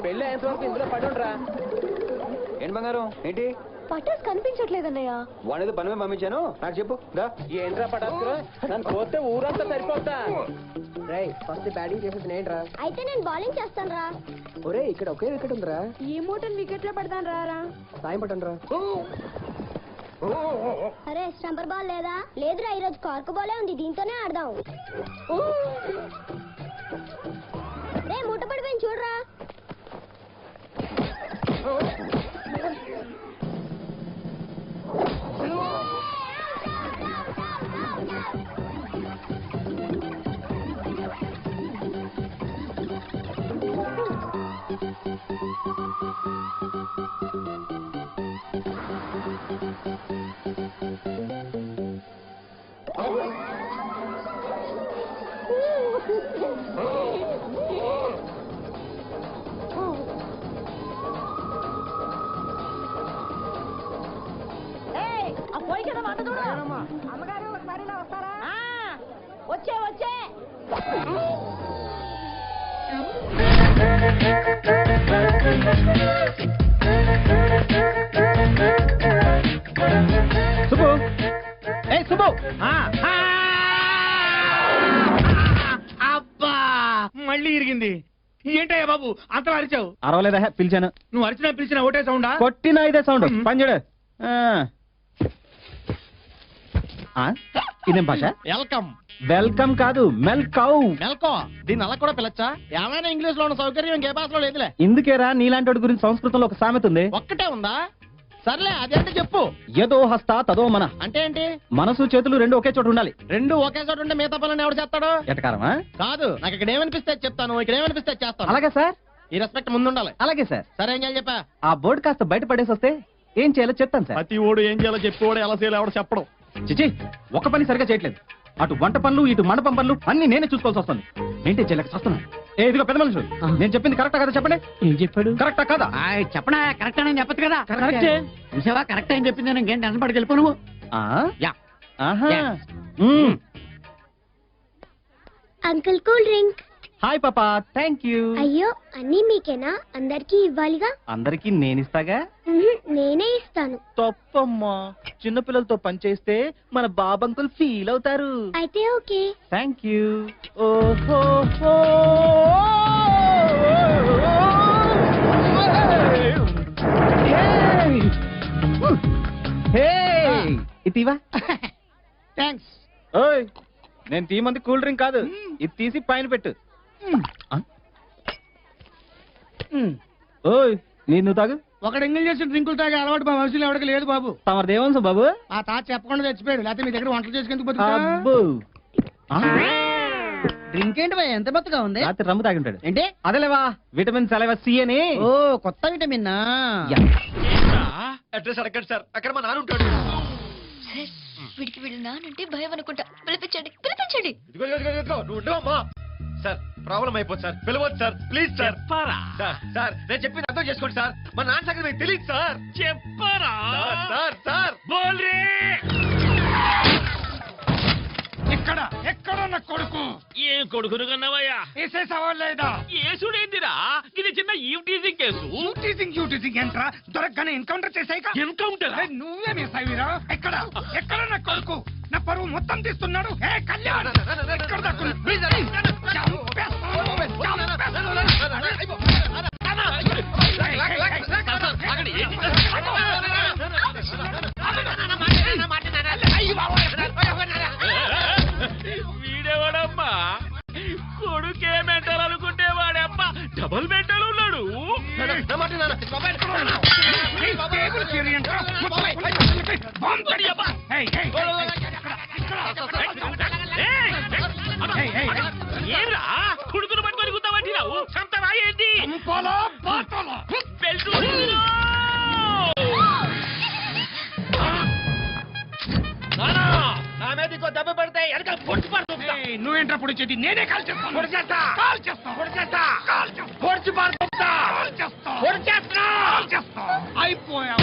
పెళ్ళి ఎంతవరకు ఇందులో పడుండ్రా. ఏంటి బంగారం ఏంటి పటాస్ కనిపించట్లేదన్నయ్య. వాడేదో పని మీద పంపించాను, నాకు చెప్పు. ఏంట్రా పటాస్కరు, నన్ను పోతే ఊరంతా సరిపోతా. ఫస్ట్ బ్యాటింగ్ చేసేది ఏంట్రా? అయితే నేను బౌలింగ్ చేస్తాను రా. ఒరే ఇక్కడ ఒకే వికెట్ ఉందిరా. ఏ మూటని వికెట్ లో పడతాను రా. సాయం పట్టండి రా. అరే స్టంపర్ బాల్ లేదా? లేదురా, ఈరోజు కార్కు బాలే ఉంది, దీంతోనే ఆడదాం. రే మూట పడిపోయింది చూడరా. అమ్మగారు ఒకసారి వస్తారా? వచ్చే వచ్చే. సుబ్బు, ఏ సుబ్బు. అబ్బా మళ్ళీ ఇరిగింది. ఏంటయ్యా బాబు అంతలా అరిచావు? అరవలేదా, పిలిచాను. నువ్వు పిలిచినా ఒకటే సౌండా? కొట్టినా ఇదే సౌండ్. పంజడు. ఇదేం భాష? వెల్కమ్. వెల్కమ్ కాదు, మెల్కౌ. మెల్కో దీన్ని అలా కూడా పిలచ్చా? ఏమైనా ఇంగ్లీష్ లో ఉన్న సౌకర్యం ఇంకే భాషలో లేదులే. ఇందుకేరా నీలాంటి గురించి సంస్కృతంలో ఒక సామెత ఉంది. ఒక్కటే ఉందా? సర్లే అదేంటి చెప్పు. యదో హస్త తదో మన. అంటే ఏంటి? మనసు చేతులు రెండు ఒకే చోట ఉండాలి. రెండు ఒకే చోట ఉంటే మిగతా పనులను ఎవడు చేస్తాడు? ఎటకారమా? కాదు, నాకు ఇక్కడ ఏమనిపిస్తే చెప్తాను, ఇక్కడ ఏమనిపిస్తే చేస్తాను. అలాగే సార్. ఈ రెస్పెక్ట్ ముందు ఉండాలి. అలాగే సార్. సరే ఏం చేయాలి చెప్పా? ఆ బోర్డు కాస్త బయట పడేసి వస్తే ఏం చేయాలో చెప్తాను సార్. ప్రతి ఓడు ఏం చేయాలో చెప్పేవాడు ఎలా చేయాలో ఎవడు చెప్పడం. చిచి, ఒక పని సరిగా చేయట్లేదు. అటు వంట పనులు ఇటు మండపం పనులు అన్ని నేనే చూసుకోవాల్సి వస్తుంది. మెయింటైన్ చేయలేక వస్తున్నాను. ఇదిగో పెద్ద మనుషులు, నేను చెప్పింది కరెక్టా కదా చెప్పండి. ఏం చెప్పాడు? కరెక్టా కదా? చెప్పనా? కరెక్ట్ అని చెప్పచ్చు కదా. చూసావా, కరెక్ట్ అని చెప్పింది. ఇంకేం టెన్షన్ పడికి వెళ్ళిపో నువ్వు. Uncle cool drink. హాయ్ పాపా, థ్యాంక్ యూ. అయ్యో అన్నీ మీకేనా? అందరికీ ఇవ్వాలిగా. అందరికి నేనిస్తాగా. నేనే ఇస్తాను. తప్పమ్మా, చిన్నపిల్లలతో పనిచేస్తే మన బాబంకుల్ ఫీల్ అవుతారు. అయితే ఓకే. Thank you. ఓహో, ఇటీవా. థ్యాంక్స్. ఓయ్, నేను తీమంది కూల్ డ్రింక్ కాదు, ఇది తీసి పైన పెట్టు. ఓయ్, నువ్వు తాగు. ఒకడు ఎంగిల్ చేసిన డ్రింకులు తాగే అలవాటు మా మనుషులు ఎవరికి లేదు బాబు. తమదేమో బాబు. ఆ తాత చెప్పకుండా చచ్చిపోయాడు, లేకపోతే మీ దగ్గర వంటలు చేసుకెందుకు? డ్రింక్ ఏంటి భయ, ఎంత బతుగా ఉంది? రాత్రి రమ్ము తాగి ఉంటాడు. ఏంటి? అదేలేవా, విటమిన్ సెలవా సి అని. ఓ, కొత్త విటమిన్. అడ్రస్ అడగండి సార్, అక్కడ మా నాన్న ఉంటాడు. వీడికి వీళ్ళ నానంటే భయం అనుకుంటా. పిలిపించండి పిలిపించండి. నువ్వు ఉండవమ్మా. సార్ ప్రాబ్లం అయిపోతుంది సార్, పిలవచ్చు sir, please sir. Sir sir నేను చెప్పింది అర్థం చేసుకోండి సార్, మా నాన్న సంగతి మీకు తెలియదు సార్. చెప్పరా? సార్ సార్ బోల్రే. ఎక్కడ ఎక్కడ నా కొడుకు? ఏ కొడుకును కన్నావయ్యా? వేసేసావా లేదా? ఏసుడేందిరా, ఇది చిన్న యూటీజింగ్ కేసు. యూటీజింగ్ ఏంట్రా? దొరకగానే ఎన్కౌంటర్ చేసాయిగా. ఎన్కౌంటర్? నువ్వే మిస్సావిరా. ఎక్కడ ఎక్కడ నా కొడుకు? నా పరువు మొత్తం తీస్తున్నాడు. ఏ కళ్యాణ్, ఎక్కడ దాక్కున్నా? వీడేవాడమ్మా, కొడుకే మెంటల్ అనుకుంటే వాడమ్మా డబుల్ మెంటల్ ఉన్నాడు. ఏరా కొడుకును పట్టుకొని గుద్దామంటే రావు సంతరా ఏంటి? నా మీద ఇంకో దెబ్బ పడితే వెనకాల పొడిచి పడుతుంది. నువ్వేంట్రా పొడిచేది? నేనే కాల్ చేస్తాను. పొడిచి పడుతుందా? అయిపోయా.